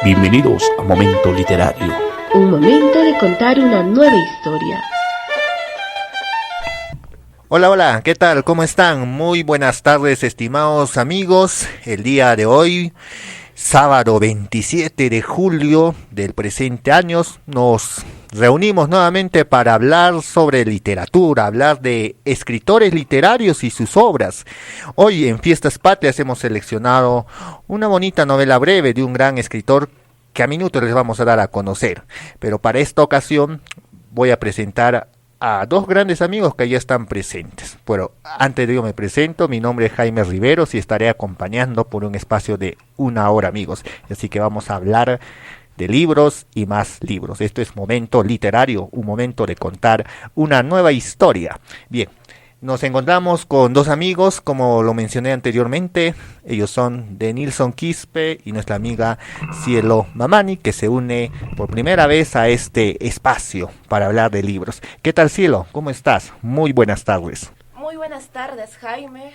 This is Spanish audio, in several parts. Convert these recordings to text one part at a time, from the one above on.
Bienvenidos a Momento Literario. Un momento de contar una nueva historia. Hola, ¿qué tal? ¿Cómo están? Muy buenas tardes, estimados amigos. El día de hoy, sábado 27 de julio del presente año, nos reunimos nuevamente para hablar sobre literatura, hablar de escritores literarios y sus obras. Hoy en Fiestas Patrias hemos seleccionado una bonita novela breve de un gran escritor que a minutos les vamos a dar a conocer. Pero para esta ocasión voy a presentar a dos grandes amigos que ya están presentes. Pero antes de ello me presento, mi nombre es Jaime Riveros y estaré acompañando por un espacio de 1 hora, amigos. Así que vamos a hablar de libros y más libros. Esto es Momento Literario, un momento de contar una nueva historia. Bien, nos encontramos con dos amigos, como lo mencioné anteriormente. Ellos son Denilson Quispe y nuestra amiga Cielo Mamani, que se une por primera vez a este espacio para hablar de libros. ¿Qué tal, Cielo? ¿Cómo estás? Muy buenas tardes. Muy buenas tardes, Jaime.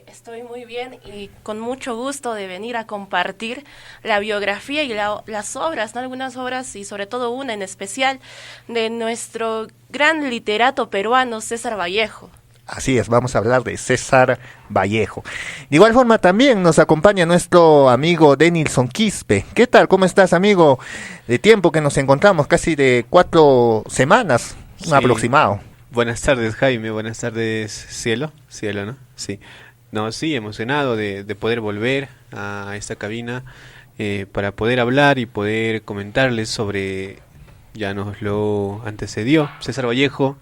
Estoy muy bien y con mucho gusto de venir a compartir la biografía y las obras, ¿no? Algunas obras y sobre todo una en especial de nuestro gran literato peruano César Vallejo. Así es, vamos a hablar de César Vallejo. De igual forma también nos acompaña nuestro amigo Denilson Quispe. ¿Qué tal? ¿Cómo estás, amigo? De tiempo que nos encontramos, casi de 4 semanas, un aproximado. Buenas tardes, Jaime. Buenas tardes, Cielo, ¿no? Sí. No, sí, emocionado de poder volver a esta cabina para poder hablar y poder comentarles sobre, ya nos lo antecedió, César Vallejo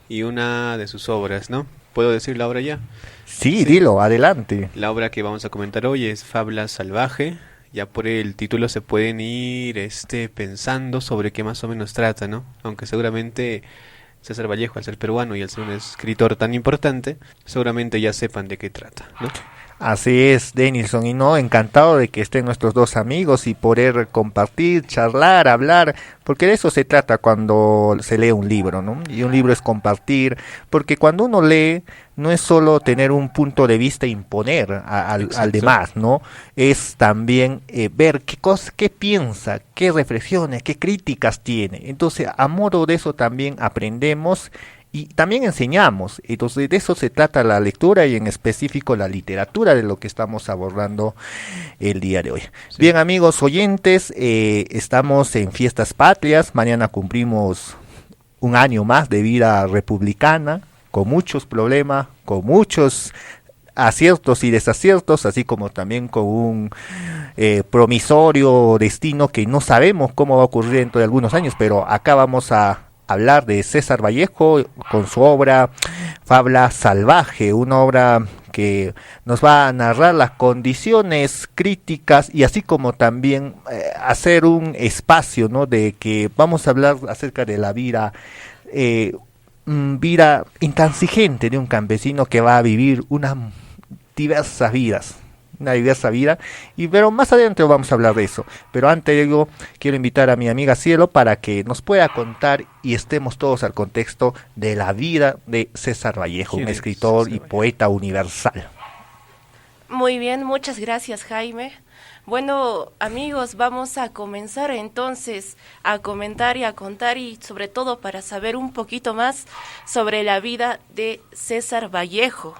y una de sus obras, ¿no? ¿Puedo decir la obra ya? Sí, dilo, adelante. La obra que vamos a comentar hoy es Fabla Salvaje. Ya por el título se pueden ir pensando sobre qué más o menos trata, ¿no? Aunque seguramente César Vallejo, al ser peruano y al ser un escritor tan importante, seguramente ya sepan de qué trata, ¿no? Así es, Denilson, y no, encantado de que estén nuestros dos amigos y poder compartir, charlar, hablar, porque de eso se trata cuando se lee un libro, ¿no? Y un libro es compartir, porque cuando uno lee, no es solo tener un punto de vista e imponer al demás, ¿no? Es también ver qué piensa, qué reflexiones, qué críticas tiene. Entonces, a modo de eso también aprendemos y también enseñamos. Entonces de eso se trata la lectura y en específico la literatura de lo que estamos abordando el día de hoy. Sí. Bien, amigos oyentes, estamos en Fiestas Patrias. Mañana cumplimos un año más de vida republicana, con muchos problemas, con muchos aciertos y desaciertos, así como también con un promisorio destino que no sabemos cómo va a ocurrir dentro de algunos años, pero acá vamos a hablar de César Vallejo con su obra Fabla Salvaje, una obra que nos va a narrar las condiciones críticas y así como también hacer un espacio, ¿no? De que vamos a hablar acerca de la vida vida intransigente de un campesino que va a vivir una diversa vida, pero más adentro vamos a hablar de eso. Pero antes de ello, quiero invitar a mi amiga Cielo para que nos pueda contar y estemos todos al contexto de la vida de César Vallejo, un escritor y poeta universal. Muy bien, muchas gracias, Jaime. Bueno, amigos, vamos a comenzar entonces a comentar y a contar y sobre todo para saber un poquito más sobre la vida de César Vallejo.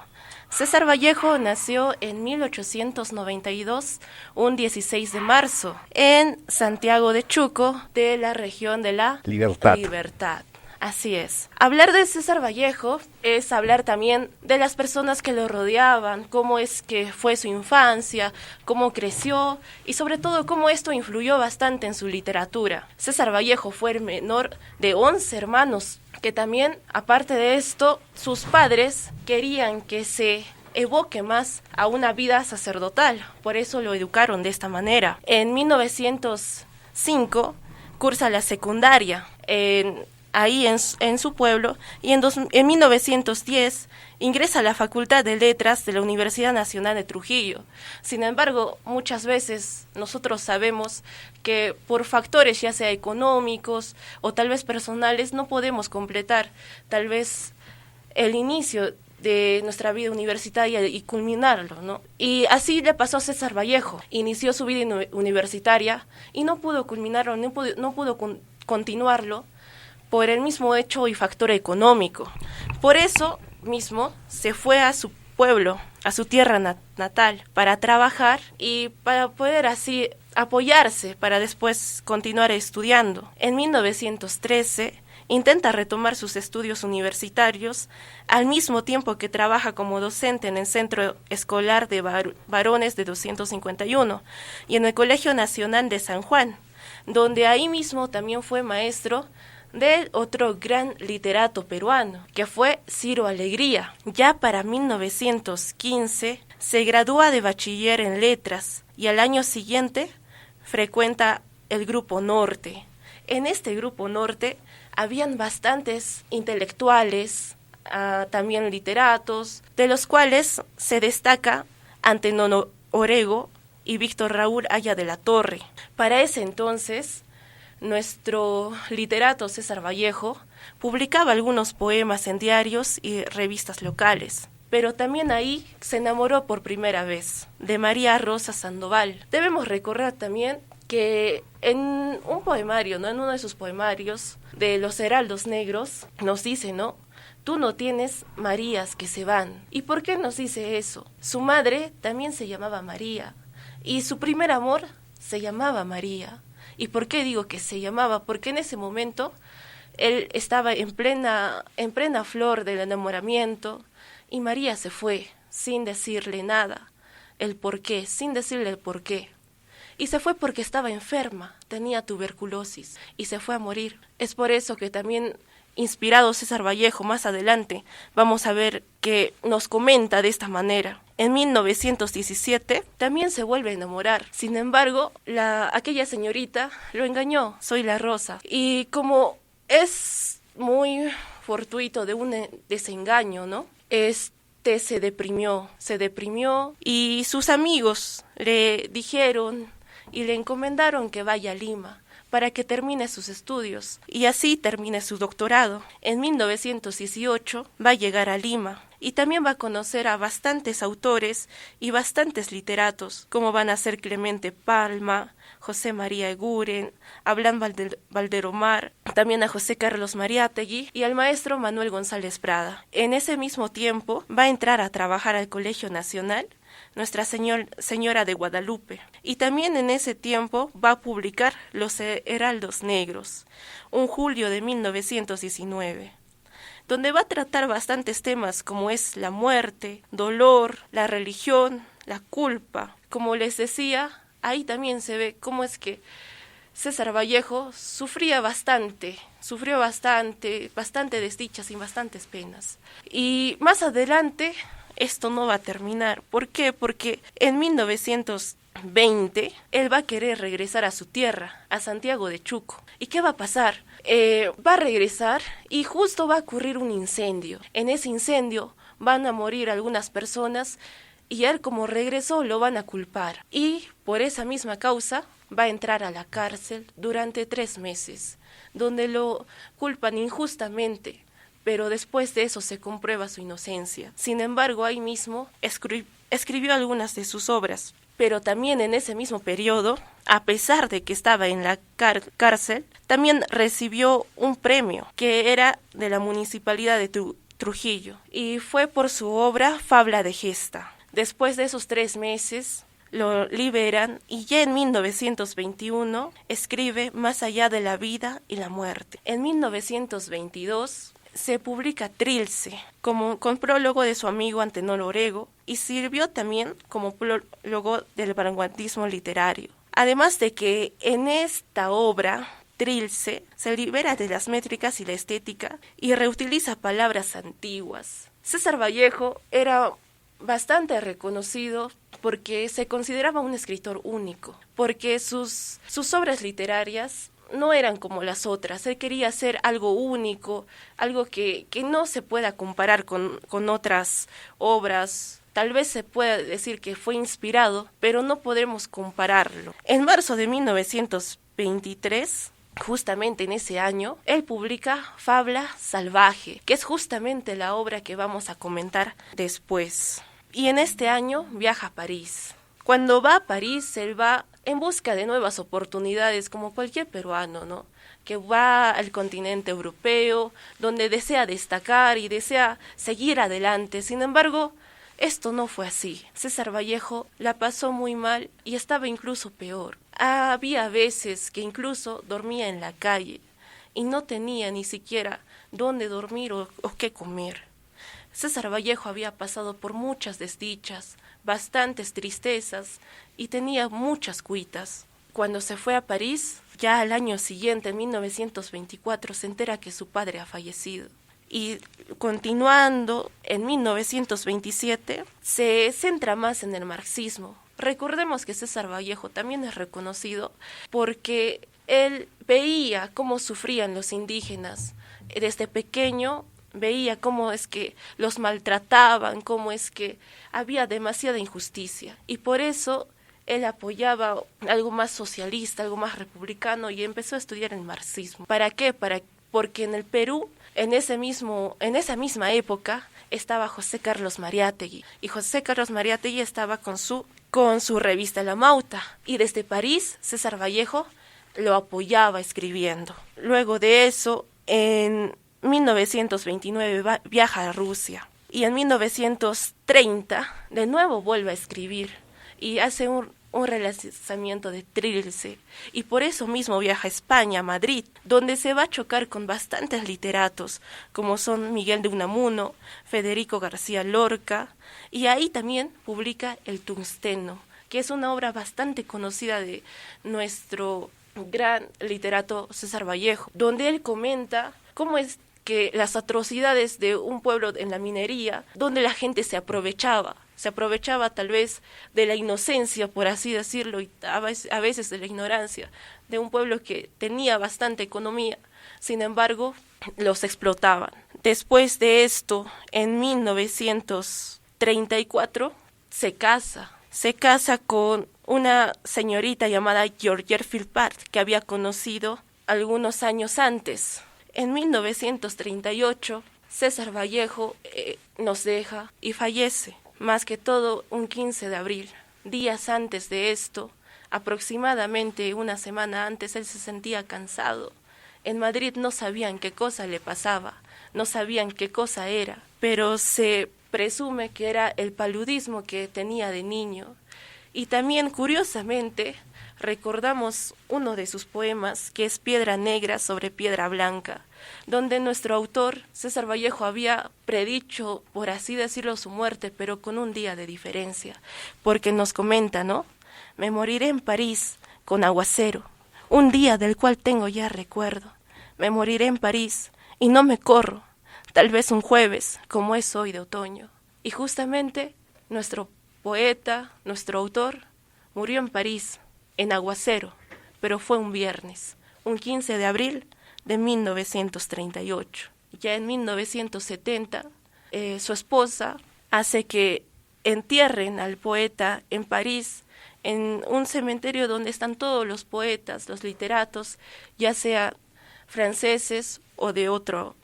César Vallejo nació en 1892, un 16 de marzo, en Santiago de Chuco, de la región de la Libertad. Así es. Hablar de César Vallejo es hablar también de las personas que lo rodeaban, cómo es que fue su infancia, cómo creció y sobre todo cómo esto influyó bastante en su literatura. César Vallejo fue el menor de 11 hermanos, que también, aparte de esto, sus padres querían que se evoque más a una vida sacerdotal, por eso lo educaron de esta manera. En 1905 cursa la secundaria ahí en su pueblo y en 1910 ingresa a la Facultad de Letras de la Universidad Nacional de Trujillo. Sin embargo, muchas veces nosotros sabemos que por factores ya sea económicos o tal vez personales no podemos completar tal vez el inicio de nuestra vida universitaria y culminarlo, ¿no? Y así le pasó a César Vallejo. Inició su vida universitaria y no pudo culminarlo, no pudo continuarlo por el mismo hecho y factor económico. Por eso mismo se fue a su pueblo, a su tierra natal, para trabajar y para poder así apoyarse para después continuar estudiando. En 1913 intenta retomar sus estudios universitarios al mismo tiempo que trabaja como docente en el Centro Escolar de Varones de 251 y en el Colegio Nacional de San Juan, donde ahí mismo también fue maestro de otro gran literato peruano, que fue Ciro Alegría. Ya para 1915 se gradúa de bachiller en letras y al año siguiente frecuenta el Grupo Norte. En este Grupo Norte habían bastantes intelectuales, también literatos, de los cuales se destaca Antenor Orego y Víctor Raúl Haya de la Torre. Para ese entonces, nuestro literato César Vallejo publicaba algunos poemas en diarios y revistas locales, pero también ahí se enamoró por primera vez de María Rosa Sandoval. Debemos recordar también que en un poemario, ¿no? En uno de sus poemarios de Los Heraldos Negros, nos dice, ¿no? Tú no tienes Marías que se van. ¿Y por qué nos dice eso? Su madre también se llamaba María y su primer amor se llamaba María. ¿Y por qué digo que se llamaba? Porque en ese momento él estaba en plena flor del enamoramiento y María se fue sin decirle nada, el por qué, sin decirle el por qué. Y se fue porque estaba enferma, tenía tuberculosis y se fue a morir. Es por eso que también, inspirado César Vallejo, más adelante vamos a ver que nos comenta de esta manera. En 1917 también se vuelve a enamorar. Sin embargo, aquella señorita lo engañó, Soy la Rosa. Y como es muy fortuito de un desengaño, ¿no? Se deprimió y sus amigos le dijeron y le encomendaron que vaya a Lima para que termine sus estudios y así termine su doctorado. En 1918 va a llegar a Lima y también va a conocer a bastantes autores y bastantes literatos, como van a ser Clemente Palma, José María Eguren, Ablán Valderomar, también a José Carlos Mariátegui y al maestro Manuel González Prada. En ese mismo tiempo va a entrar a trabajar al Colegio Nacional Nuestra Señora de Guadalupe. Y también en ese tiempo va a publicar Los Heraldos Negros, un julio de 1919, donde va a tratar bastantes temas como es la muerte, dolor, la religión, la culpa. Como les decía, ahí también se ve cómo es que César Vallejo sufrió bastante desdichas y bastantes penas. Y más adelante esto no va a terminar. ¿Por qué? Porque en 1920 él va a querer regresar a su tierra, a Santiago de Chuco. ¿Y qué va a pasar? Va a regresar y justo va a ocurrir un incendio. En ese incendio van a morir algunas personas y él, como regresó, lo van a culpar. Y por esa misma causa va a entrar a la cárcel durante 3 meses, donde lo culpan injustamente, pero después de eso se comprueba su inocencia. Sin embargo, ahí mismo escribió algunas de sus obras, pero también en ese mismo periodo, a pesar de que estaba en la cárcel, también recibió un premio que era de la Municipalidad de Trujillo, y fue por su obra Fabla de Gesta. Después de esos 3 meses, lo liberan y ya en 1921 escribe Más allá de la vida y la muerte. En 1922 se publica Trilce, con prólogo de su amigo Antenor Orego, y sirvió también como prólogo del vanguardismo literario. Además de que en esta obra, Trilce se libera de las métricas y la estética y reutiliza palabras antiguas. César Vallejo era bastante reconocido porque se consideraba un escritor único, porque sus obras literarias no eran como las otras. Él quería hacer algo único, algo que no se pueda comparar con otras obras. Tal vez se pueda decir que fue inspirado, pero no podemos compararlo. En marzo de 1923 justamente en ese año, él publica Fabla Salvaje, que es justamente la obra que vamos a comentar después. Y en este año viaja a París. Cuando va a París, él va en busca de nuevas oportunidades, como cualquier peruano, ¿no? Que va al continente europeo, donde desea destacar y desea seguir adelante. Sin embargo, esto no fue así. César Vallejo la pasó muy mal y estaba incluso peor. Había veces que incluso dormía en la calle y no tenía ni siquiera dónde dormir o qué comer. César Vallejo había pasado por muchas desdichas, bastantes tristezas y tenía muchas cuitas. Cuando se fue a París, ya al año siguiente, en 1924, se entera que su padre ha fallecido. Y continuando, en 1927, se centra más en el marxismo. Recordemos que César Vallejo también es reconocido porque él veía cómo sufrían los indígenas. Desde pequeño veía cómo es que los maltrataban, cómo es que había demasiada injusticia. Y por eso él apoyaba algo más socialista, algo más republicano y empezó a estudiar el marxismo. ¿Para qué? Porque en el Perú, en esa misma época, estaba José Carlos Mariátegui. Y José Carlos Mariátegui estaba con su revista La Mauta. Y desde París, César Vallejo lo apoyaba escribiendo. Luego de eso, en 1929 viaja a Rusia. Y en 1930, de nuevo vuelve a escribir. Y hace un relanzamiento de Trilce, y por eso mismo viaja a España, a Madrid, donde se va a chocar con bastantes literatos, como son Miguel de Unamuno, Federico García Lorca, y ahí también publica El Tungsteno, que es una obra bastante conocida de nuestro gran literato César Vallejo, donde él comenta cómo es que las atrocidades de un pueblo en la minería, donde la gente se aprovechaba tal vez de la inocencia, por así decirlo, y a veces de la ignorancia, de un pueblo que tenía bastante economía, sin embargo, los explotaban. Después de esto, en 1934, se casa con una señorita llamada Georgette Philpott, que había conocido algunos años antes. En 1938, César Vallejo nos deja y fallece, más que todo un 15 de abril. Días antes de esto, aproximadamente una semana antes, él se sentía cansado. En Madrid no sabían qué cosa le pasaba, no sabían qué cosa era, pero se presume que era el paludismo que tenía de niño. Y también, curiosamente, recordamos uno de sus poemas, que es Piedra Negra sobre Piedra Blanca, donde nuestro autor, César Vallejo, había predicho, por así decirlo, su muerte, pero con un día de diferencia, porque nos comenta, ¿no? Me moriré en París con aguacero, un día del cual tengo ya recuerdo. Me moriré en París y no me corro, tal vez un jueves, como es hoy de otoño. Y justamente nuestro poeta, nuestro autor, murió en París, en aguacero, pero fue un viernes, un 15 de abril de 1938. Ya en 1970, su esposa hace que entierren al poeta en París, en un cementerio donde están todos los poetas, los literatos, ya sea franceses o de otro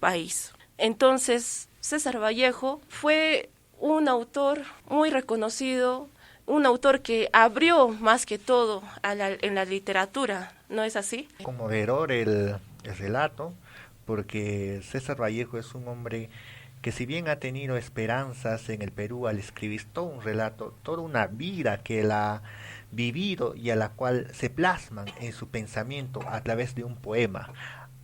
país. Entonces, César Vallejo fue un autor muy reconocido, un autor que abrió más que todo en la literatura, ¿no es así? Conmovedor el relato, porque César Vallejo es un hombre que, si bien ha tenido esperanzas en el Perú al escribir todo un relato, toda una vida que él ha vivido y a la cual se plasman en su pensamiento a través de un poema,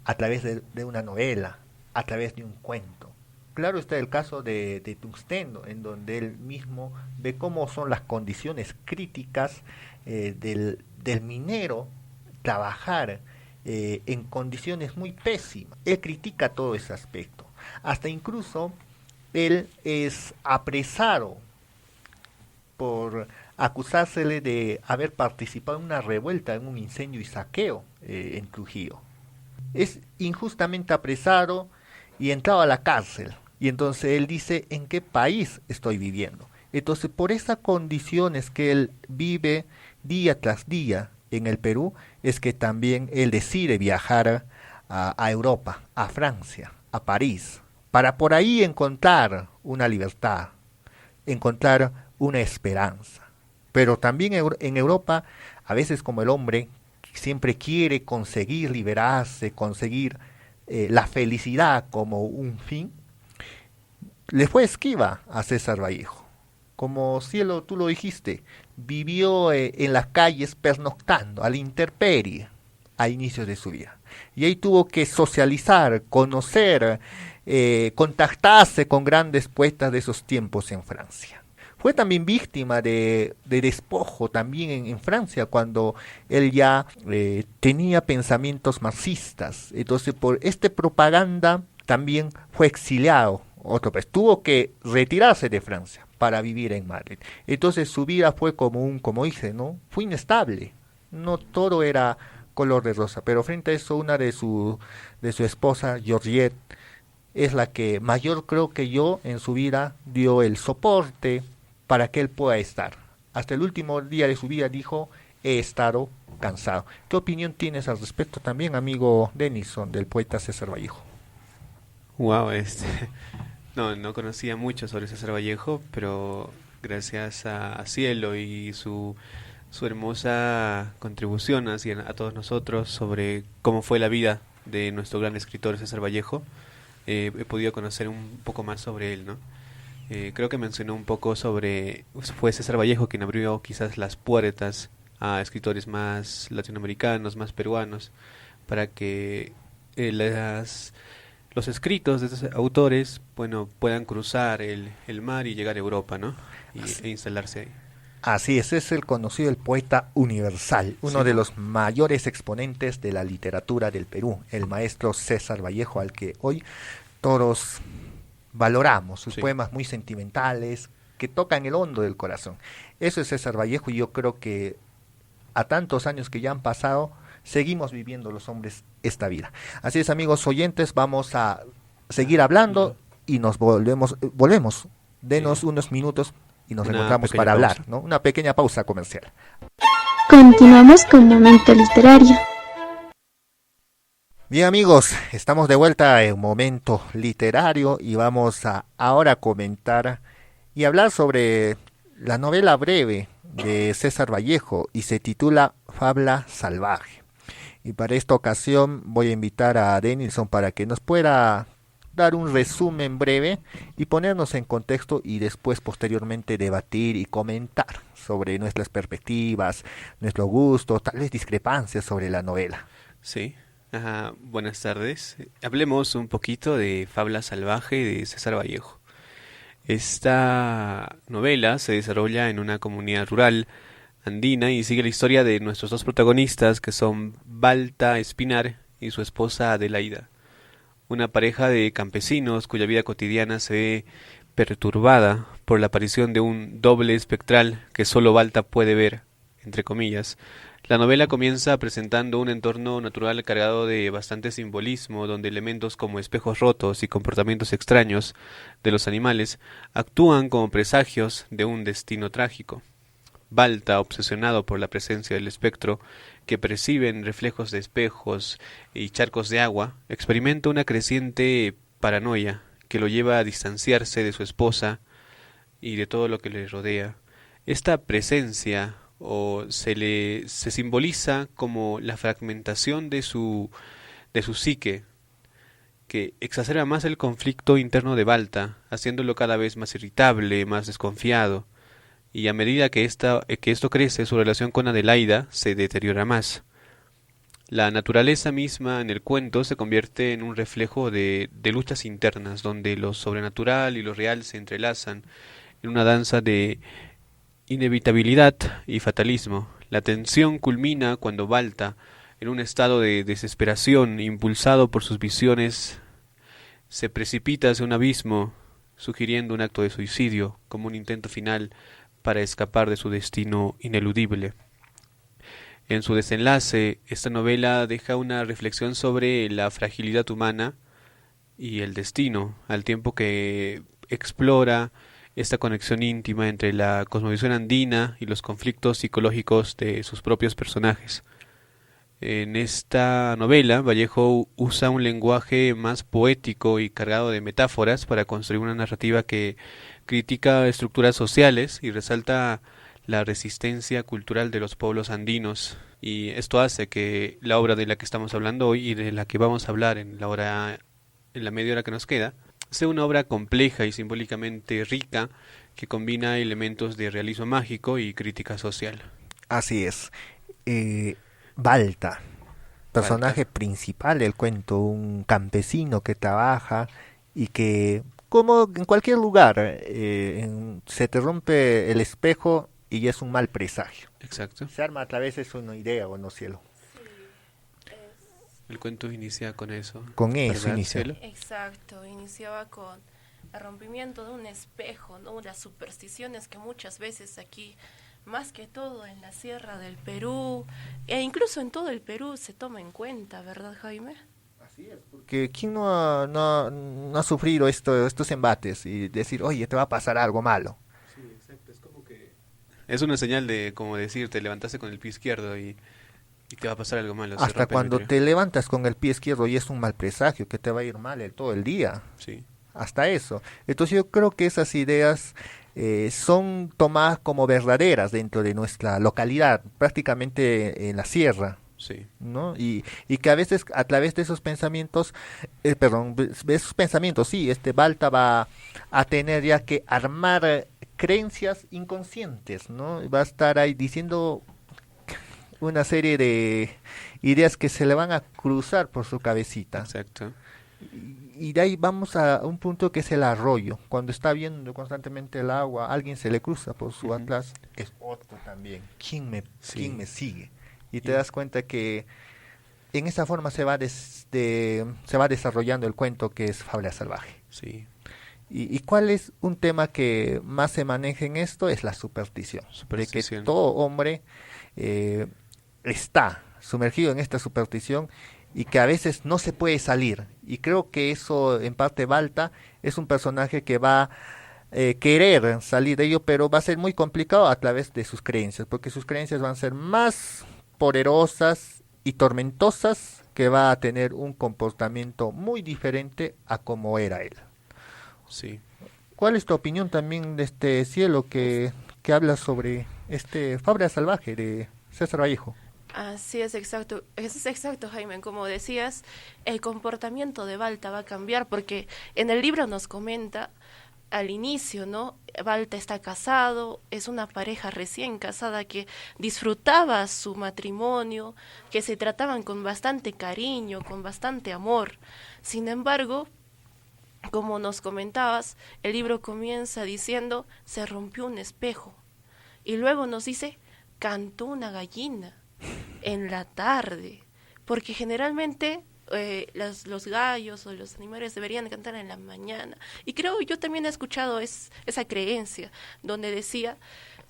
a través de una novela, a través de un cuento. Claro está el caso de Tungsteno, en donde él mismo ve cómo son las condiciones críticas del minero trabajar en condiciones muy pésimas. Él critica todo ese aspecto. Hasta incluso él es apresado por acusársele de haber participado en una revuelta, en un incendio y saqueo en Trujillo. Es injustamente apresado y entrado a la cárcel. Y entonces él dice, ¿en qué país estoy viviendo? Entonces, por esas condiciones que él vive día tras día, en el Perú es que también él decide viajar a Europa, a Francia, a París, para por ahí encontrar una libertad, encontrar una esperanza. Pero también en Europa, a veces como el hombre siempre quiere conseguir liberarse, conseguir la felicidad como un fin, le fue esquiva a César Vallejo. Como Cielo, tú lo dijiste, vivió en las calles pernoctando, a la intemperie, a inicios de su vida. Y ahí tuvo que socializar, conocer, contactarse con grandes poetas de esos tiempos en Francia. Fue también víctima de despojo también en Francia cuando él ya tenía pensamientos marxistas. Entonces por esta propaganda también fue exiliado. Otro pues tuvo que retirarse de Francia para vivir en Madrid. Entonces su vida fue como dice, ¿no? Fue inestable. No todo era color de rosa, pero frente a eso una de su esposa, Georgette, es la que mayor creo que yo en su vida dio el soporte para que él pueda estar. Hasta el último día de su vida dijo, he estado cansado. ¿Qué opinión tienes al respecto también, amigo Denison, del poeta César Vallejo? Wow, no conocía mucho sobre César Vallejo, pero gracias a Cielo y su hermosa contribución a todos nosotros sobre cómo fue la vida de nuestro gran escritor César Vallejo, he podido conocer un poco más sobre él, ¿no? Creo que mencionó un poco fue César Vallejo quien abrió quizás las puertas a escritores más latinoamericanos, más peruanos, para que los escritos de estos autores, bueno, puedan cruzar el mar y llegar a Europa, ¿no? E instalarse ahí. Así es el conocido el poeta universal, uno Sí. de los mayores exponentes de la literatura del Perú, el maestro César Vallejo, al que hoy todos valoramos, sus Sí. poemas muy sentimentales, que tocan el hondo del corazón. Eso es César Vallejo y yo creo que a tantos años que ya han pasado, seguimos viviendo los hombres esta vida. Así es, amigos oyentes, vamos a seguir hablando y nos volvemos. Denos Sí. unos minutos y nos Una encontramos pequeña para hablar, pausa. ¿no? Una pequeña pausa comercial. Continuamos con Momento Literario. Bien, amigos, estamos de vuelta en Momento Literario y vamos a ahora comentar y hablar sobre la novela breve de César Vallejo y se titula Fabla Salvaje. Y para esta ocasión voy a invitar a Denilson para que nos pueda dar un resumen breve y ponernos en contexto y después posteriormente debatir y comentar sobre nuestras perspectivas, nuestro gusto, tal vez discrepancias sobre la novela. Sí. Buenas tardes. Hablemos un poquito de Fabla Salvaje de César Vallejo. Esta novela se desarrolla en una comunidad rural andina y sigue la historia de nuestros dos protagonistas, que son Balta Espinar y su esposa Adelaida, una pareja de campesinos cuya vida cotidiana se ve perturbada por la aparición de un doble espectral que solo Balta puede ver, entre comillas. La novela comienza presentando un entorno natural cargado de bastante simbolismo, donde elementos como espejos rotos y comportamientos extraños de los animales actúan como presagios de un destino trágico. Balta, obsesionado por la presencia del espectro, que percibe en reflejos de espejos y charcos de agua, experimenta una creciente paranoia que lo lleva a distanciarse de su esposa y de todo lo que le rodea. Esta presencia se simboliza como la fragmentación de su psique, que exacerba más el conflicto interno de Balta, haciéndolo cada vez más irritable, más desconfiado, y a medida que esto crece, su relación con Adelaida se deteriora más. La naturaleza misma en el cuento se convierte en un reflejo de luchas internas, donde lo sobrenatural y lo real se entrelazan en una danza de inevitabilidad y fatalismo. La tensión culmina cuando Balta, en un estado de desesperación, impulsado por sus visiones, se precipita hacia un abismo, sugiriendo un acto de suicidio como un intento final para escapar de su destino ineludible. En su desenlace, esta novela deja una reflexión sobre la fragilidad humana y el destino, al tiempo que explora esta conexión íntima entre la cosmovisión andina y los conflictos psicológicos de sus propios personajes. En esta novela, Vallejo usa un lenguaje más poético y cargado de metáforas para construir una narrativa que critica estructuras sociales y resalta la resistencia cultural de los pueblos andinos. Y esto hace que la obra de la que estamos hablando hoy y de la que vamos a hablar en la media hora que nos queda, sea una obra compleja y simbólicamente rica que combina elementos de realismo mágico y crítica social. Así es. Balta, personaje principal del cuento, un campesino que trabaja y que, como en cualquier lugar, se te rompe el espejo y ya es un mal presagio. Exacto. Se arma a través de una idea, ¿o no, cielo? El cuento inicia con eso. Con eso ¿verdad, inicia. Cielo? Exacto, iniciaba con el rompimiento de un espejo, ¿no? Las supersticiones que muchas veces aquí, más que todo en la sierra del Perú, e incluso en todo el Perú se toma en cuenta, ¿verdad, Jaime? Así es, porque ¿quién no ha sufrido estos embates y decir, oye, te va a pasar algo malo? Sí, exacto. Es como que es una señal de, como decir, te levantaste con el pie izquierdo y te va a pasar algo malo. Hasta cuando te levantas con el pie izquierdo y es un mal presagio, que te va a ir mal todo el día. Sí. Hasta eso. Entonces yo creo que esas ideas son tomadas como verdaderas dentro de nuestra localidad, prácticamente en la sierra. Sí. ¿No? Y que a veces a través de esos pensamientos, de esos pensamientos, sí, Balta va a tener ya que armar creencias inconscientes, ¿no? Va a estar ahí diciendo una serie de ideas que se le van a cruzar por su cabecita. Exacto. Y de ahí vamos a un punto que es el arroyo. Cuando está viendo constantemente el agua, alguien se le cruza por su atrás, es otro también. ¿Quién me sigue? Y te das cuenta que en esa forma se va desarrollando el cuento que es Fábula Salvaje. Sí. ¿Y cuál es un tema que más se maneja en esto? Es la superstición. De que todo hombre está sumergido en esta superstición y que a veces no se puede salir. Y creo que eso, en parte, Balta es un personaje que va a querer salir de ello, pero va a ser muy complicado a través de sus creencias, porque sus creencias van a ser más poderosas y tormentosas, que va a tener un comportamiento muy diferente a como era él. Sí. ¿Cuál es tu opinión también de este cielo que habla sobre Fábula Salvaje de César Vallejo? Así es exacto, Jaime, como decías, el comportamiento de Balta va a cambiar porque en el libro nos comenta al inicio, ¿no? Balta está casado, es una pareja recién casada que disfrutaba su matrimonio, que se trataban con bastante cariño, con bastante amor. Sin embargo, como nos comentabas, el libro comienza diciendo, se rompió un espejo. Y luego nos dice, cantó una gallina en la tarde, porque generalmente los gallos o los animales deberían cantar en la mañana. Y creo, yo también he escuchado esa creencia, donde decía,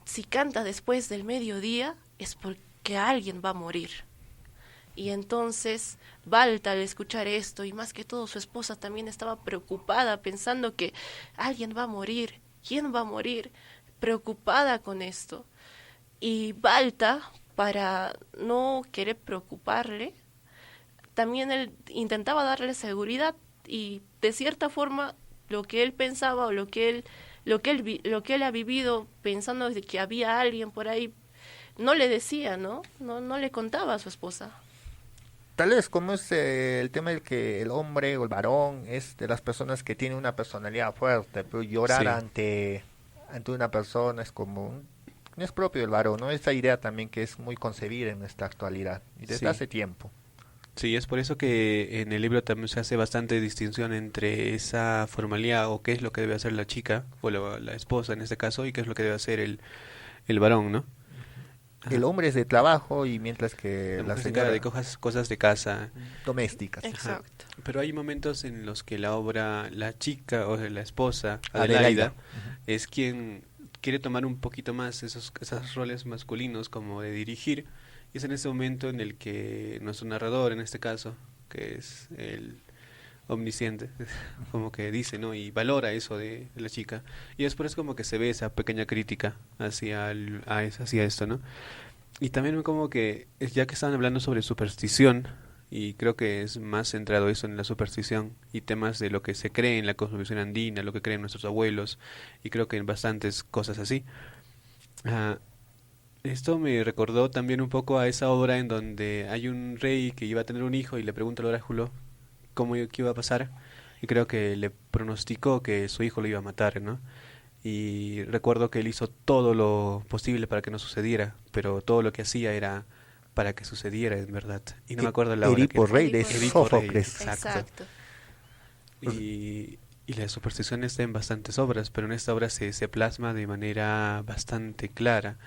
si canta después del mediodía es porque alguien va a morir. Y entonces Balta, al escuchar esto, y más que todo su esposa también estaba preocupada, pensando que alguien va a morir, ¿quién va a morir? Preocupada con esto. Y Balta, para no querer preocuparle, también él intentaba darle seguridad, y de cierta forma lo que él pensaba o lo que él ha vivido pensando de que había alguien por ahí, no le decía, no le contaba a su esposa. Tal vez como es el tema del que el hombre o el varón es de las personas que tienen una personalidad fuerte, pero llorar ante una persona es como no es propio del varón, ¿no? Esa idea también que es muy concebida en nuestra actualidad y desde hace tiempo. Sí, es por eso que en el libro también se hace bastante distinción entre esa formalidad o qué es lo que debe hacer la chica, o la esposa en este caso, y qué es lo que debe hacer el varón, ¿no? El hombre es de trabajo y mientras que la señora de cosas de casa domésticas. Exacto. Pero hay momentos en los que la chica o la esposa, Adelaida, es quien quiere tomar un poquito más esos roles masculinos como de dirigir, y es en ese momento en el que nuestro narrador, en este caso, que es omnisciente, como que dice, ¿no? Y valora eso de la chica. Y después como que se ve esa pequeña crítica hacia esto, ¿no? Y también como que, ya que estaban hablando sobre superstición, y creo que es más centrado eso en la superstición y temas de lo que se cree en la cosmovisión andina, lo que creen nuestros abuelos, y creo que en bastantes cosas así. Ah, Esto me recordó también un poco a esa obra en donde hay un rey que iba a tener un hijo y le pregunta al oráculo qué iba a pasar, y creo que le pronosticó que su hijo lo iba a matar, ¿no? Y recuerdo que él hizo todo lo posible para que no sucediera, pero todo lo que hacía era para que sucediera en verdad. Y no me acuerdo la obra que Edipo era. Rey de Edipo Rey, Sófocles. Exacto. Y la superstición está en bastantes obras, pero en esta obra se plasma de manera bastante clara.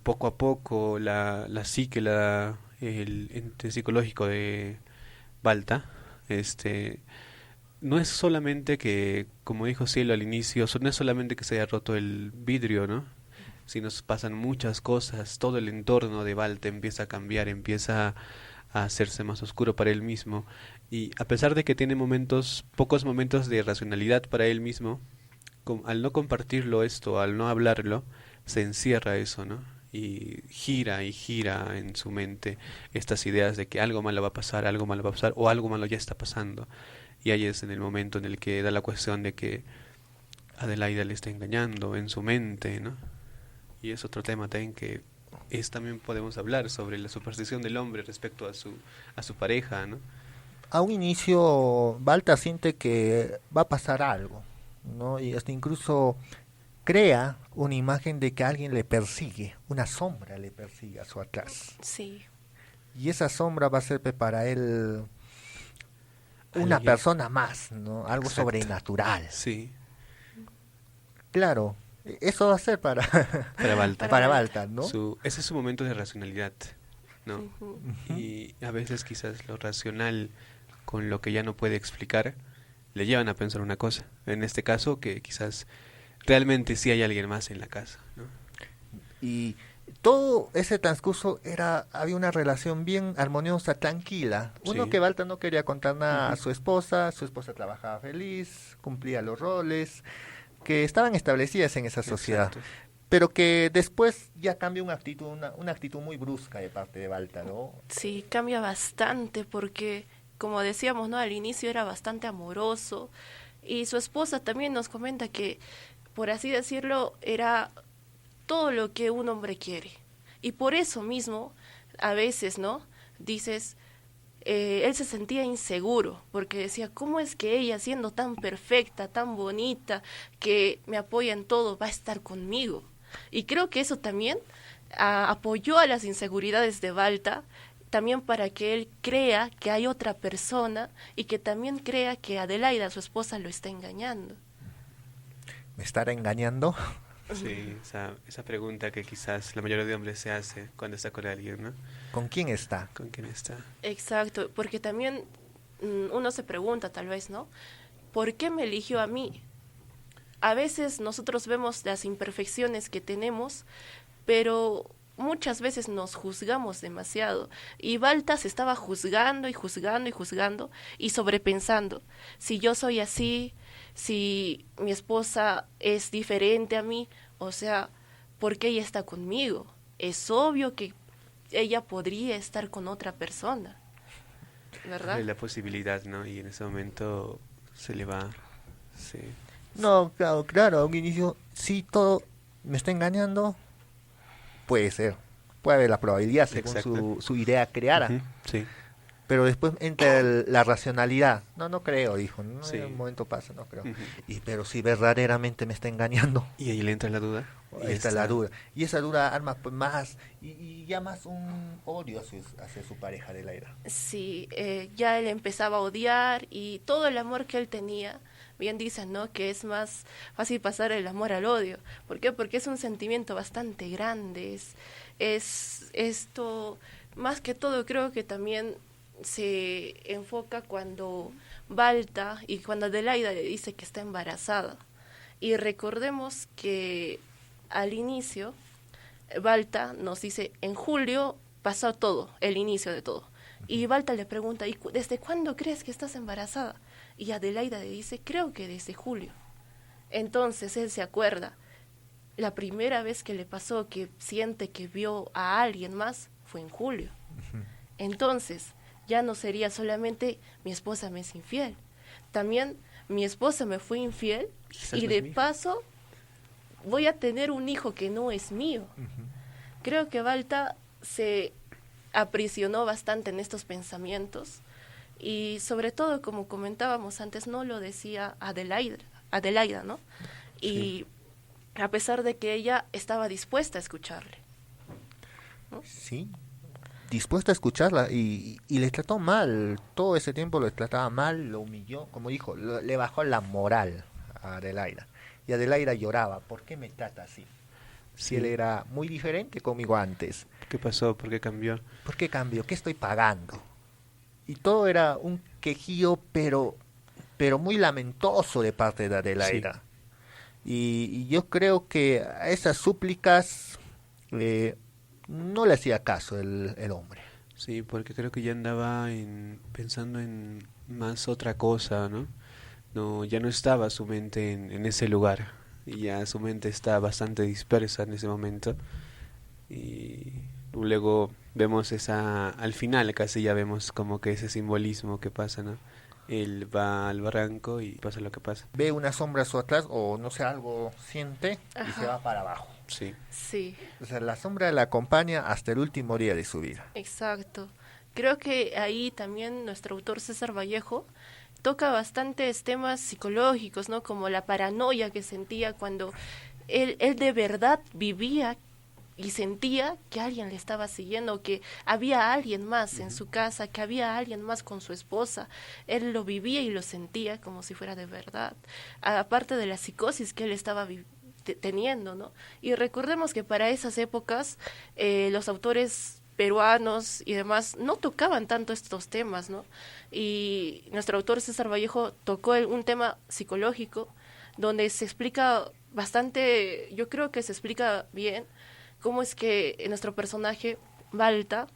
Poco a poco la psique, el ente psicológico de Balta, no es solamente que, como dijo Cielo al inicio, no es solamente que se haya roto el vidrio, ¿no? Sino pasan muchas cosas, todo el entorno de Balta empieza a cambiar, empieza a hacerse más oscuro para él mismo, y a pesar de que tiene pocos momentos de racionalidad para él mismo, al no compartirlo esto, al no hablarlo, se encierra eso, ¿no? Y gira en su mente estas ideas de que algo malo va a pasar, o algo malo ya está pasando. Y ahí es en el momento en el que da la cuestión de que Adelaida le está engañando en su mente, ¿no? Y es otro tema también también podemos hablar sobre la superstición del hombre respecto a su pareja, ¿no? A un inicio, Balta siente que va a pasar algo, ¿no? Y hasta incluso crea una imagen de que alguien le persigue, una sombra le persigue a su atrás. Sí. Y esa sombra va a ser para él una Alguien. persona más, ¿no? Algo Exacto. sobrenatural. Sí, Claro, eso va a ser para para Balta. para Balta, ¿no? Ese es su momento de racionalidad, ¿no? Ujú. Y a veces quizás lo racional con lo que ya no puede explicar le llevan a pensar una cosa. En este caso, que quizás realmente sí hay alguien más en la casa, ¿no? Y todo ese transcurso había una relación bien armoniosa, tranquila. Uno Sí. que Balta no quería contar nada a Ujú. su esposa trabajaba feliz, cumplía los roles que estaban establecidas en esa sociedad. Exacto. Pero que después ya cambia una actitud muy brusca de parte de Balta, ¿no? Sí, cambia bastante porque, como decíamos, ¿no? Al inicio era bastante amoroso y su esposa también nos comenta que, por así decirlo, era todo lo que un hombre quiere. Y por eso mismo, a veces, ¿no? Dices, él se sentía inseguro porque decía, ¿cómo es que ella, siendo tan perfecta, tan bonita, que me apoya en todo, va a estar conmigo? Y creo que eso también apoyó a las inseguridades de Balta, también para que él crea que hay otra persona y que también crea que Adelaida, su esposa, lo está engañando. ¿Me estará engañando? Sí, esa pregunta que quizás la mayoría de hombres se hace cuando está con alguien, ¿no? ¿Con quién está? ¿Con quién está? Exacto, porque también uno se pregunta tal vez, ¿no? ¿Por qué me eligió a mí? A veces nosotros vemos las imperfecciones que tenemos, pero muchas veces nos juzgamos demasiado. Y Balta se estaba juzgando y juzgando y juzgando y sobrepensando. Si yo soy así, si mi esposa es diferente a mí, o sea, ¿por qué ella está conmigo? Es obvio que ella podría estar con otra persona, ¿verdad? Abre la posibilidad, ¿no? Y en ese momento se le va. Sí. No, claro, a un inicio, si todo me está engañando, puede ser. Puede haber la probabilidad según Exacto. su idea creara. Ujú, sí. Pero después entra la racionalidad. No creo, dijo. No, Sí. en un momento pasa, no creo. Ujú. Pero si verdaderamente me está engañando, Y ahí le entra la duda. Y ahí está la duda. Y esa duda arma pues, más, y ya más un odio hacia su pareja de la era. Sí, ya él empezaba a odiar y todo el amor que él tenía, bien dicen, ¿no? Que es más fácil pasar el amor al odio. ¿Por qué? Porque es un sentimiento bastante grande. Es esto, más que todo creo que también se enfoca cuando Balta y cuando Adelaida le dice que está embarazada. Y recordemos que al inicio Balta nos dice, en julio pasó todo, el inicio de todo. Y Balta le pregunta, ¿y desde cuándo crees que estás embarazada? Y Adelaida le dice, creo que desde julio. Entonces él se acuerda, la primera vez que le pasó que siente que vio a alguien más fue en julio. Entonces ya no sería solamente mi esposa me es infiel, también mi esposa me fue infiel y de paso voy a tener un hijo que no es mío. Creo que Balta se aprisionó bastante en estos pensamientos y sobre todo, como comentábamos antes, no lo decía Adelaida, ¿no? Y a pesar de que ella estaba dispuesta a escucharle, ¿no? Sí, dispuesta a escucharla y le trató mal, todo ese tiempo lo trataba mal, lo humilló, como dijo, le bajó la moral a Adelaida. Y Adelaida lloraba, ¿por qué me trata así? Si él era muy diferente conmigo antes. ¿Qué pasó? ¿Por qué cambió? ¿Por qué cambió? ¿Qué estoy pagando? Y todo era un quejío, pero muy lamentoso de parte de Adelaida. Y yo creo que a esas súplicas no le hacía caso el hombre. Sí, porque creo que ya andaba pensando en más otra cosa, ¿no? No, ya no estaba su mente en ese lugar. Y ya su mente está bastante dispersa en ese momento. Y luego vemos al final casi ya vemos como que ese simbolismo que pasa, ¿no? Él va al barranco y pasa lo que pasa. Ve una sombra a su atrás o no sé, algo siente y se va para abajo. Sí. Sí. O sea, la sombra le acompaña hasta el último día de su vida. Exacto. Creo que ahí también nuestro autor César Vallejo toca bastantes temas psicológicos, ¿no? Como la paranoia que sentía cuando él de verdad vivía y sentía que alguien le estaba siguiendo, que había alguien más en su casa, que había alguien más con su esposa. Él lo vivía y lo sentía como si fuera de verdad. Aparte de la psicosis que él estaba teniendo, ¿no? Y recordemos que para esas épocas los autores peruanos y demás no tocaban tanto estos temas, ¿no? Y nuestro autor César Vallejo tocó un tema psicológico donde se explica bastante, yo creo que se explica bien cómo es que nuestro personaje Balta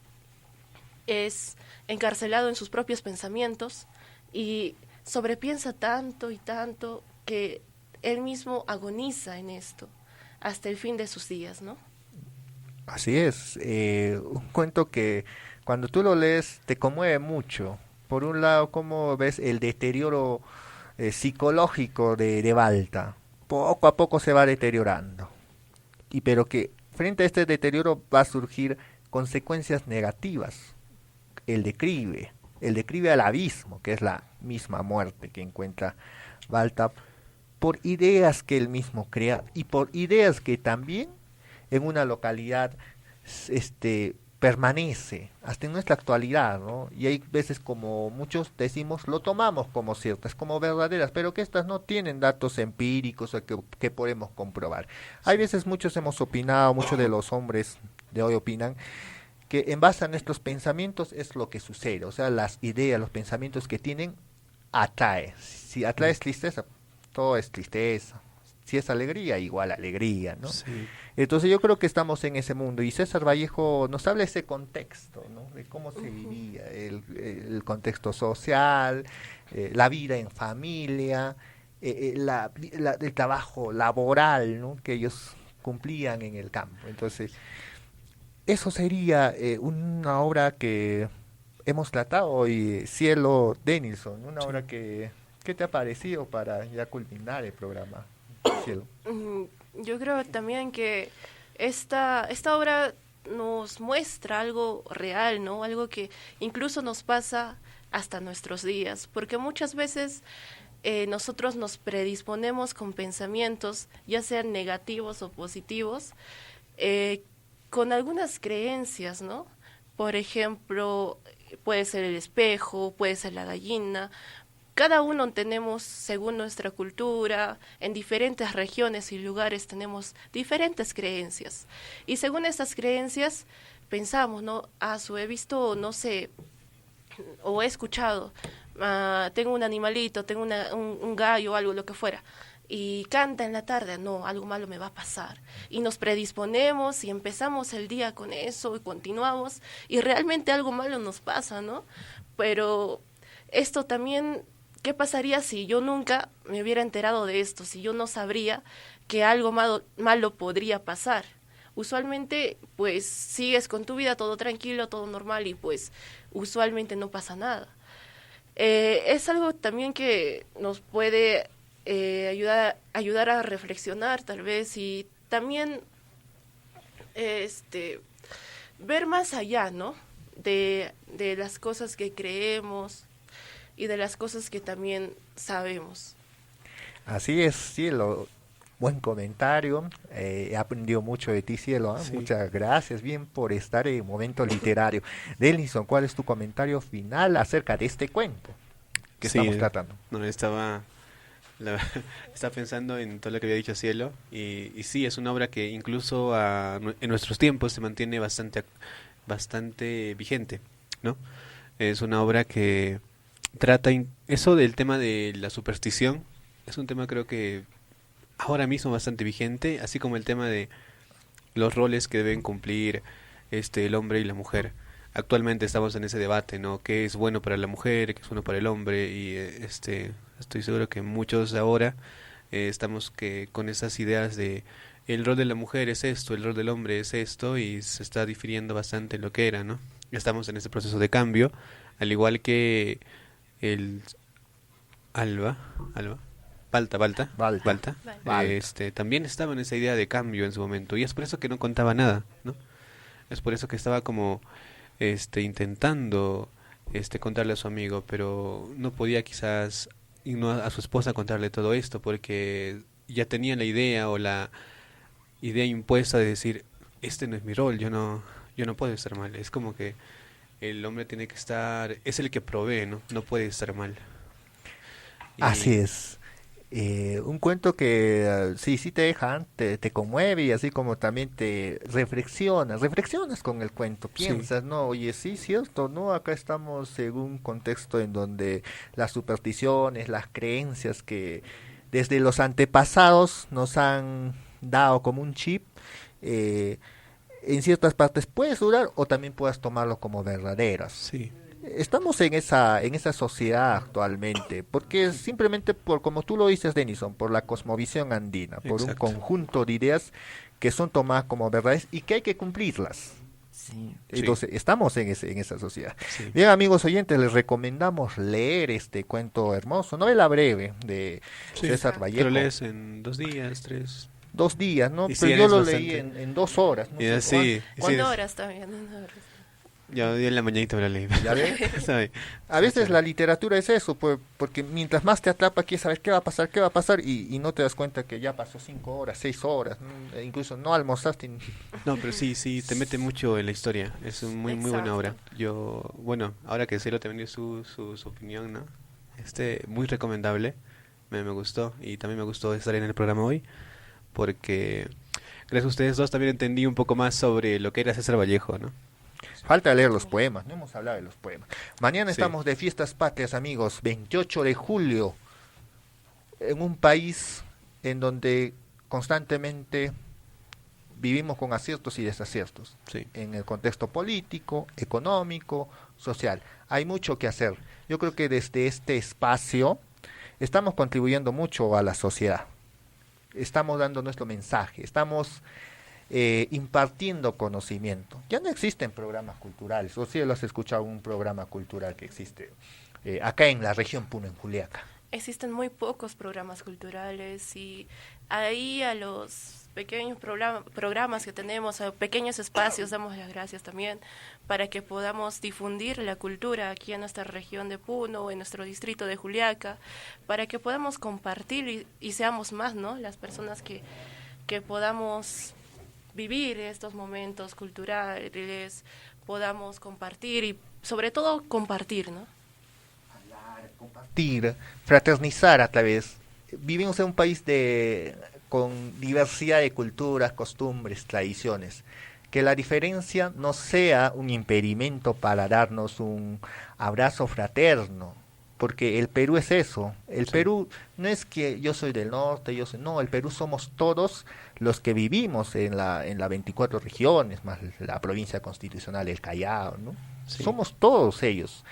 es encarcelado en sus propios pensamientos y sobrepiensa tanto y tanto que él mismo agoniza en esto hasta el fin de sus días, ¿no? Así es, un cuento que cuando tú lo lees te conmueve mucho. Por un lado, cómo ves el deterioro psicológico de Balta. Poco a poco se va deteriorando. Pero que frente a este deterioro va a surgir consecuencias negativas. El declive al abismo, que es la misma muerte que encuentra Balta, por ideas que él mismo crea y por ideas que también en una localidad permanece hasta en nuestra actualidad, ¿no? Y hay veces, como muchos decimos, lo tomamos como ciertas, como verdaderas, pero que estas no tienen datos empíricos o que podemos comprobar. Hay veces muchos hemos opinado, muchos de los hombres de hoy opinan que en base a nuestros pensamientos es lo que sucede, o sea, las ideas, los pensamientos que tienen atrae. Si atraes tristeza, todo es tristeza. Si es alegría, igual alegría, ¿no? Sí. Entonces yo creo que estamos en ese mundo y César Vallejo nos habla de ese contexto, ¿no? De cómo se vivía, el contexto social, la vida en familia, el trabajo laboral, ¿no? Que ellos cumplían en el campo. Entonces, eso sería una obra que hemos tratado hoy, Cielo Denilson, una obra que ¿qué te ha parecido para ya culminar el programa? Cielo. Yo creo también que esta obra nos muestra algo real, ¿no? Algo que incluso nos pasa hasta nuestros días, porque muchas veces nosotros nos predisponemos con pensamientos, ya sean negativos o positivos, con algunas creencias, ¿no? Por ejemplo, puede ser el espejo, puede ser la gallina. Cada uno tenemos, según nuestra cultura, en diferentes regiones y lugares tenemos diferentes creencias. Y según estas creencias, pensamos, ¿no? He visto, no sé, o he escuchado, tengo un animalito, tengo un gallo o algo, lo que fuera. y canta en la tarde, no, algo malo me va a pasar. Y nos predisponemos y empezamos el día con eso y continuamos y realmente algo malo nos pasa, ¿no? Pero esto también, ¿qué pasaría si yo nunca me hubiera enterado de esto? Si yo no sabría que algo malo podría pasar. Usualmente, pues, sigues con tu vida todo tranquilo, todo normal y pues usualmente no pasa nada. Es algo también que nos puede ayudar a reflexionar tal vez y también ver más allá, ¿no? De las cosas que creemos y de las cosas que también sabemos. Así es, Cielo. Buen comentario. He aprendido mucho de ti, Cielo. Sí. Muchas gracias, bien por estar en Momento Literario. Denison, ¿cuál es tu comentario final acerca de este cuento que Sí, estamos tratando? No, estaba pensando en todo lo que había dicho Cielo y sí, es una obra que incluso en nuestros tiempos se mantiene bastante vigente, ¿no? Es una obra que trata eso del tema de la superstición, es un tema creo que ahora mismo bastante vigente, así como el tema de los roles que deben cumplir el hombre y la mujer. Actualmente estamos en ese debate, ¿no? ¿Qué es bueno para la mujer, qué es bueno para el hombre? Y estoy seguro que muchos ahora estamos con esas ideas de el rol de la mujer es esto, el rol del hombre es esto, y se está difiriendo bastante en lo que era, ¿no? Estamos en ese proceso de cambio, al igual que el Balta, Balta. también estaba en esa idea de cambio en su momento, y es por eso que no contaba nada, ¿no? Es por eso que estaba como intentando contarle a su amigo, pero no podía quizás y no a su esposa contarle todo esto porque ya tenía la idea o la idea impuesta de decir, este no es mi rol, yo no puedo estar mal. Es como que el hombre tiene que estar, es el que provee, no puede estar mal. Así es. Un cuento que sí te deja, te conmueve y así como también te reflexionas con el cuento, piensas, ¿no? Oye, sí, cierto, ¿no? Acá estamos en un contexto en donde las supersticiones, las creencias que desde los antepasados nos han dado como un chip, en ciertas partes puedes dudar o también puedes tomarlo como verdaderas. Sí. Estamos en esa sociedad actualmente, porque simplemente por, como tú lo dices, Denison, por la cosmovisión andina, por Exacto. un conjunto de ideas que son tomadas como verdades y que hay que cumplirlas. Sí. Entonces, estamos en esa sociedad. Sí. Bien, amigos oyentes, les recomendamos leer este cuento hermoso, novela breve de César Vallejo. Lo lees en 2 días, 3. 2 días, ¿no? Y Pero sí, yo eres lo bastante. leí en 2 horas. No Y sé así, En horas también, en horas. yo en la mañanita me lo leí. ¿Ya ves? ¿Sabe? A veces la literatura es eso, pues, porque mientras más te atrapa, quieres saber qué va a pasar, y no te das cuenta que ya pasó 5 horas, 6 horas, ¿no? Incluso no almorzaste. No, pero sí, te mete mucho en la historia. Es muy buena Exacto. obra. Bueno, ahora que Cielo también dio su opinión, ¿no? Muy recomendable. Me gustó y también me gustó estar en el programa hoy porque gracias a ustedes dos también entendí un poco más sobre lo que era César Vallejo, ¿no? Falta leer los poemas, no hemos hablado de los poemas. Mañana Sí. estamos de fiestas patrias, amigos, 28 de julio, en un país en donde constantemente vivimos con aciertos y desaciertos, Sí. en el contexto político, económico, social. Hay mucho que hacer. Yo creo que desde este espacio estamos contribuyendo mucho a la sociedad. Estamos dando nuestro mensaje, estamos impartiendo conocimiento. Ya no existen programas culturales, o si lo has escuchado un programa cultural que existe acá en la región Puno, en Juliaca. Existen muy pocos programas culturales y ahí a los pequeños programas que tenemos, a pequeños espacios, damos las gracias también para que podamos difundir la cultura aquí en nuestra región de Puno, en nuestro distrito de Juliaca, para que podamos compartir y seamos más, ¿no? Las personas que podamos vivir estos momentos culturales, podamos compartir y sobre todo compartir, ¿no? Compartir, fraternizar a través. Vivimos en un país con diversidad de culturas, costumbres, tradiciones. Que la diferencia no sea un impedimento para darnos un abrazo fraterno, porque el Perú es eso. El Perú no es que yo soy del norte, no, el Perú somos todos los que vivimos en las 24 regiones, más la provincia constitucional del Callao, ¿no? Sí. Somos todos ellos.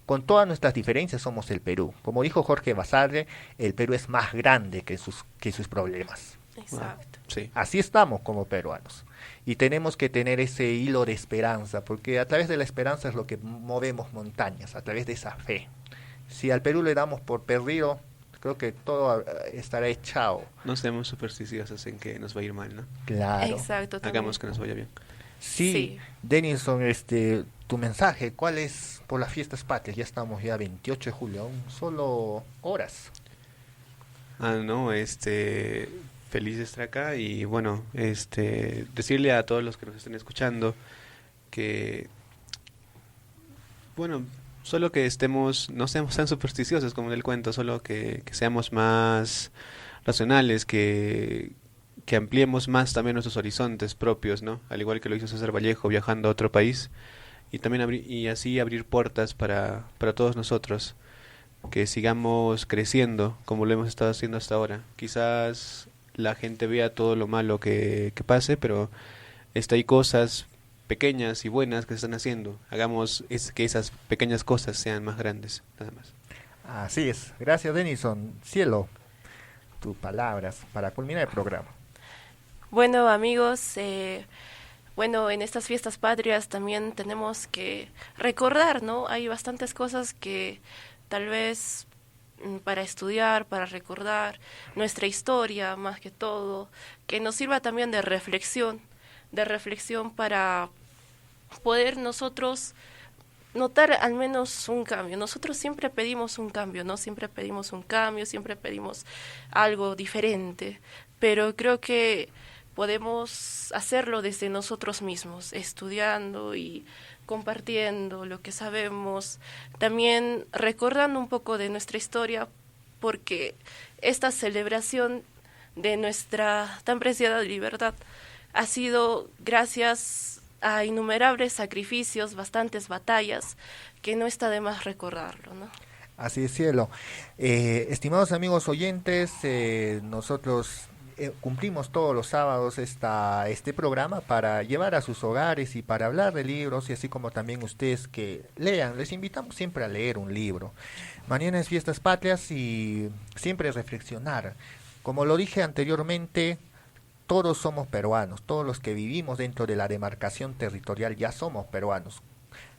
Con todas nuestras diferencias somos el Perú. Como dijo Jorge Basadre, el Perú es más grande que sus problemas. Exacto. Sí. Así estamos como peruanos. Y tenemos que tener ese hilo de esperanza, porque a través de la esperanza es lo que movemos montañas, a través de esa fe. Si al Perú le damos por perdido, creo que todo estará echado. No seamos supersticiosos en que nos va a ir mal, ¿no? Claro. Exacto. también. Hagamos que nos vaya bien. Sí, Denison, tu mensaje, ¿cuál es por las fiestas patrias? Ya estamos ya 28 de julio, aún solo horas. No, feliz de estar acá y bueno, decirle a todos los que nos estén escuchando que, bueno, solo que no seamos tan supersticiosos como en el cuento, solo que seamos más racionales, que ampliemos más también nuestros horizontes propios, ¿no? Al igual que lo hizo César Vallejo viajando a otro país, y también así abrir puertas para todos nosotros, que sigamos creciendo como lo hemos estado haciendo hasta ahora. Quizás la gente vea todo lo malo que pase, pero hay cosas pequeñas y buenas que se están haciendo. Hagamos que esas pequeñas cosas sean más grandes, nada más. Así es. Gracias, Denison. Cielo, tus palabras para culminar el programa. Bueno, amigos, en estas fiestas patrias también tenemos que recordar, ¿no? Hay bastantes cosas que tal vez para estudiar, para recordar nuestra historia, más que todo, que nos sirva también de reflexión para poder nosotros notar al menos un cambio. Nosotros siempre pedimos un cambio, ¿no? Siempre pedimos un cambio, siempre pedimos algo diferente, pero creo que podemos hacerlo desde nosotros mismos, estudiando y compartiendo lo que sabemos, también recordando un poco de nuestra historia, porque esta celebración de nuestra tan preciada libertad ha sido gracias a innumerables sacrificios, bastantes batallas, que no está de más recordarlo, ¿no? Así es, Cielo. Estimados amigos oyentes, nosotros cumplimos todos los sábados este programa para llevar a sus hogares y para hablar de libros, y así como también ustedes que lean. Les invitamos siempre a leer un libro. Mañana es Fiestas Patrias y siempre reflexionar. Como lo dije anteriormente, todos somos peruanos, todos los que vivimos dentro de la demarcación territorial ya somos peruanos.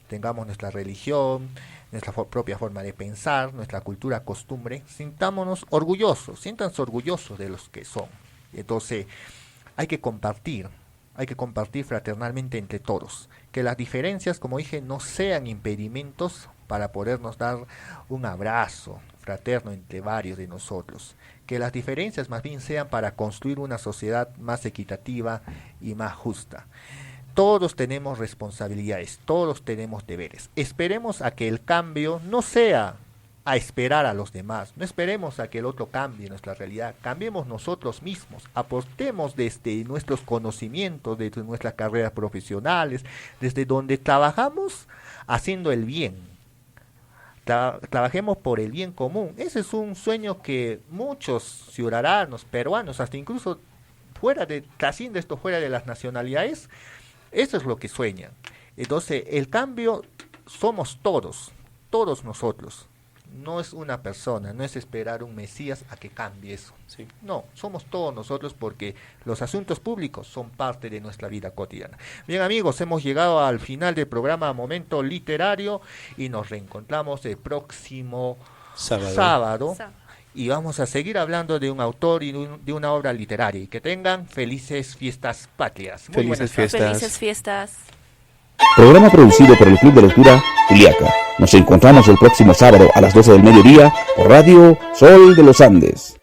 Tengamos nuestra religión, nuestra propia forma de pensar, nuestra cultura, costumbre, siéntanse orgullosos de los que son. Entonces, hay que compartir fraternalmente entre todos. Que las diferencias, como dije, no sean impedimentos para podernos dar un abrazo fraterno entre varios de nosotros. Que las diferencias más bien sean para construir una sociedad más equitativa y más justa. Todos tenemos responsabilidades, todos tenemos deberes. Esperemos a que el cambio no sea a esperar a los demás, no esperemos a que el otro cambie nuestra realidad, cambiemos nosotros mismos, aportemos desde nuestros conocimientos, desde nuestras carreras profesionales, desde donde trabajamos haciendo el bien. Trabajemos por el bien común. Ese es un sueño que muchos ciudadanos peruanos, hasta incluso trasciende esto fuera de las nacionalidades, eso es lo que sueñan. Entonces, el cambio somos todos nosotros. No es una persona, no es esperar un Mesías a que cambie eso. Sí. No, somos todos nosotros, porque los asuntos públicos son parte de nuestra vida cotidiana. Bien, amigos, hemos llegado al final del programa Momento Literario y nos reencontramos el próximo sábado. Y vamos a seguir hablando de un autor y de una obra literaria. Y que tengan felices fiestas patrias. Muy Felices fiestas. Felices fiestas. Programa producido por el Club de Lectura Juliaca. Nos encontramos el próximo sábado a las 12 del mediodía por Radio Sol de los Andes.